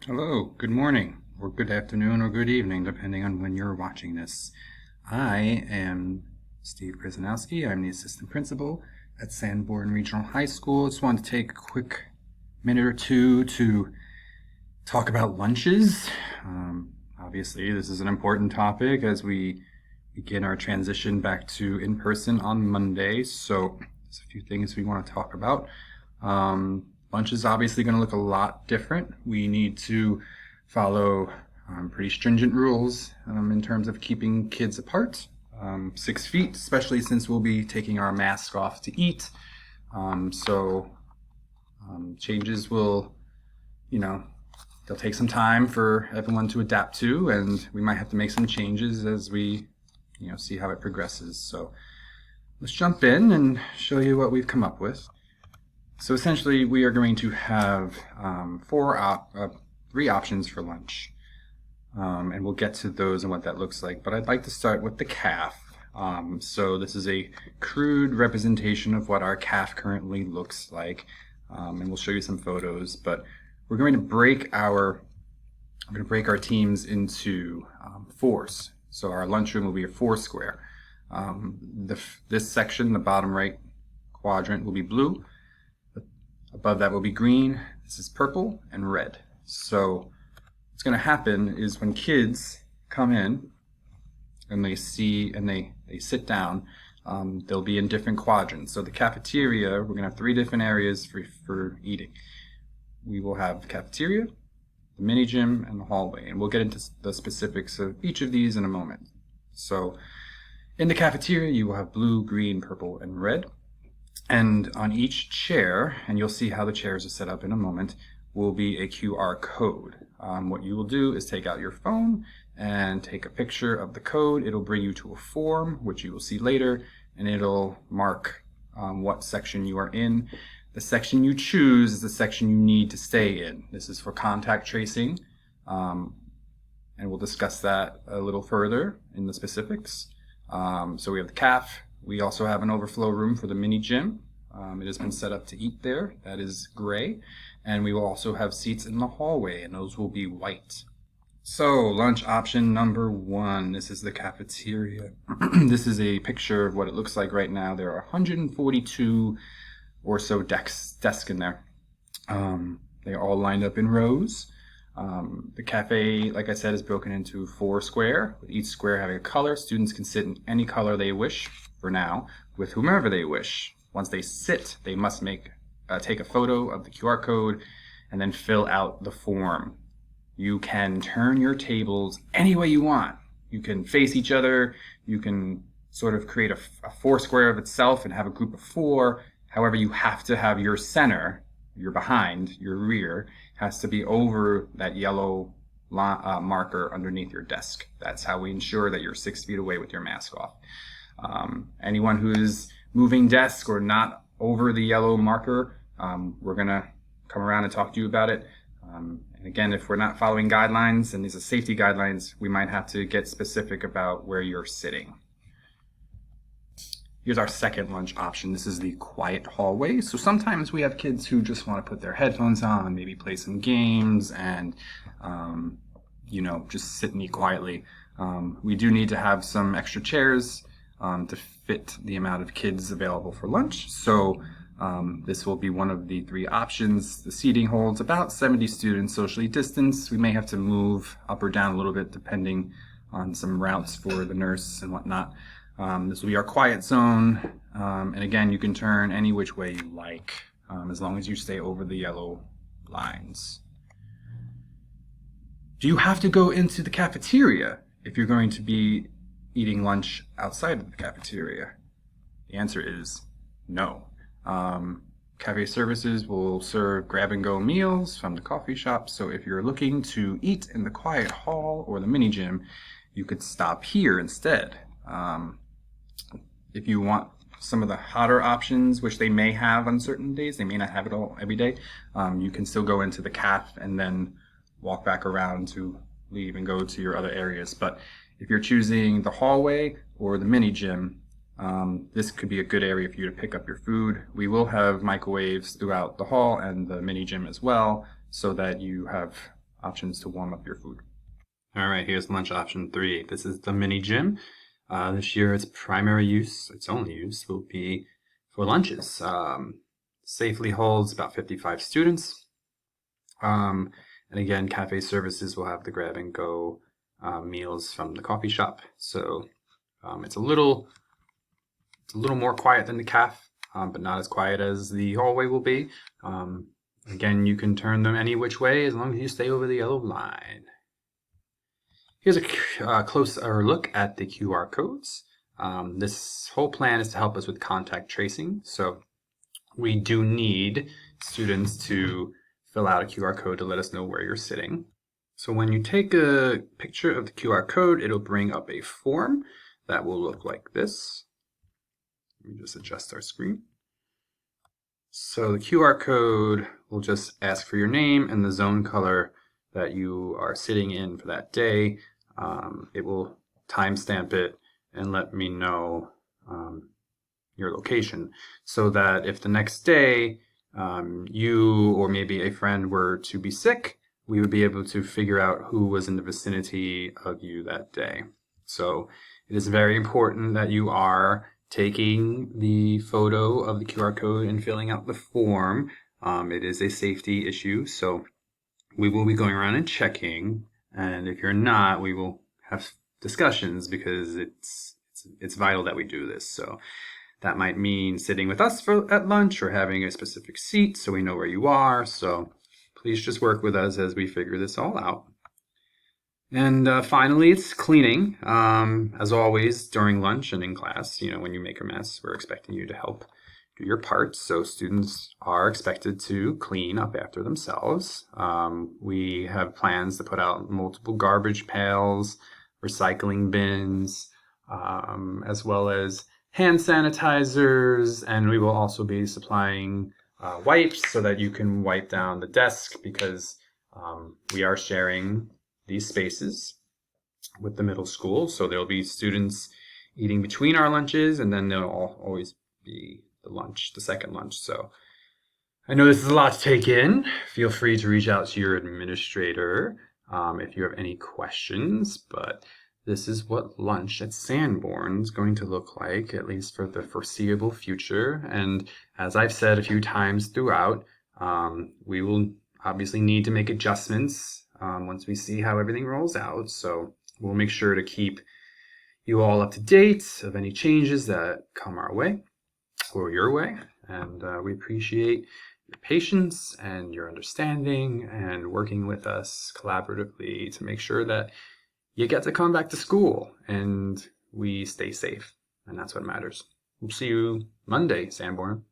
Hello, good morning, or good afternoon, or good evening, depending on when you're watching this. I am Steve Krasnowski. I'm the assistant principal at Sanborn Regional High School. Just wanted to take a quick minute or two to talk about lunches. Obviously, this is an important topic as we begin our transition back to in-person on Monday. So there's a few things we want to talk about. Lunch is obviously going to look a lot different. We need to follow pretty stringent rules in terms of keeping kids apart. 6 feet, especially since we'll be taking our mask off to eat. Changes will, they'll take some time for everyone to adapt to, and we might have to make some changes as we, see how it progresses. So let's jump in and show you what we've come up with. So essentially, we are going to have three options for lunch, and we'll get to those and what that looks like. But I'd like to start with the calf. So this is a crude representation of what our calf currently looks like, and we'll show you some photos. But we're going to break our teams into fours. So our lunchroom will be a 4 square. This section, the bottom right quadrant, will be blue. Above that will be green. This is purple and red. So what's going to happen is when kids come in and they sit down, they'll be in different quadrants. So the cafeteria, we're going to have 3 different areas for eating. We will have the cafeteria, the mini gym, and the hallway. And we'll get into the specifics of each of these in a moment. So in the cafeteria, you will have blue, green, purple, and red. And on each chair, and you'll see how the chairs are set up in a moment, will be a QR code. What you will do is take out your phone and take a picture of the code. It'll bring you to a form, which you will see later, and it'll mark what section you are in. The section you choose is the section you need to stay in. This is for contact tracing, and we'll discuss that a little further in the specifics. So we have the CAF. We also have an overflow room for the mini gym. It has been set up to eat there. That is gray. And we will also have seats in the hallway, and those will be white. So, lunch option number 1. This is the cafeteria. This is a picture of what it looks like right now. There are 142 or so desks in there. They are all lined up in rows. The cafe, like I said, is broken into 4 square, with each square having a color. Students can sit in any color they wish, for now, with whomever they wish. Once they sit, they must take a photo of the QR code and then fill out the form. You can turn your tables any way you want. You can face each other. You can sort of create a 4 square of itself and have a group of 4. However, you have to have your center, your behind, your rear, has to be over that yellow marker underneath your desk. That's how we ensure that you're 6 feet away with your mask off. Anyone who is moving desk or not over the yellow marker, we're going to come around and talk to you about it. And again, if we're not following guidelines, and these are safety guidelines, we might have to get specific about where you're sitting. Here's our second lunch option. This is the quiet hallway. So sometimes we have kids who just want to put their headphones on, maybe play some games, and just sit and eat quietly. We do need to have some extra chairs to fit the amount of kids available for lunch. So this will be one of the 3 options. The seating holds about 70 students socially distanced. We may have to move up or down a little bit depending on some routes for the nurse and whatnot. This will be our quiet zone. And again, you can turn any which way you like, as long as you stay over the yellow lines. Do you have to go into the cafeteria if you're going to be eating lunch outside of the cafeteria? The answer is no. Cafe services will serve grab-and-go meals from the coffee shop, so if you're looking to eat in the quiet hall or the mini gym, you could stop here instead. If you want some of the hotter options, which they may have on certain days, they may not have it all every day, you can still go into the caf and then walk back around to leave and go to your other areas. But if you're choosing the hallway or the mini gym, this could be a good area for you to pick up your food. We will have microwaves throughout the hall and the mini gym as well, so that you have options to warm up your food. All right, here's lunch option 3. This is the mini gym. This year, its primary use, its only use, will be for lunches. Safely holds about 55 students. And again, cafe services will have the grab and go meals from the coffee shop. So it's a little more quiet than the caf, but not as quiet as the hallway will be. Again, you can turn them any which way as long as you stay over the yellow line. Here's a closer look at the QR codes. This whole plan is to help us with contact tracing. So we do need students to fill out a QR code to let us know where you're sitting. So when you take a picture of the QR code, it'll bring up a form that will look like this. Let me just adjust our screen. So the QR code will just ask for your name and the zone color that you are sitting in for that day. It will timestamp it and let me know your location, so that if the next day you or maybe a friend were to be sick, we would be able to figure out who was in the vicinity of you that day. So it is very important that you are taking the photo of the QR code and filling out the form. It is a safety issue, so we will be going around and checking, and if you're not, we will have discussions because it's vital that we do this. So that might mean sitting with us at lunch or having a specific seat so we know where you are. So please just work with us as we figure this all out. And finally, it's cleaning. As always, during lunch and in class, when you make a mess, we're expecting you to help do your part. So students are expected to clean up after themselves. We have plans to put out multiple garbage pails, recycling bins, as well as hand sanitizers, and we will also be supplying wipes so that you can wipe down the desk, because we are sharing these spaces with the middle school. So there'll be students eating between our lunches, and then there'll always be the second lunch. So I know this is a lot to take in. Feel free to reach out to your administrator if you have any questions, but this is what lunch at Sanborn is going to look like, at least for the foreseeable future. And as I've said a few times throughout, we will obviously need to make adjustments once we see how everything rolls out. So we'll make sure to keep you all up to date of any changes that come our way or your way. And we appreciate your patience and your understanding and working with us collaboratively to make sure that you get to come back to school and we stay safe. And that's what matters. We'll see you Monday, Sanborn.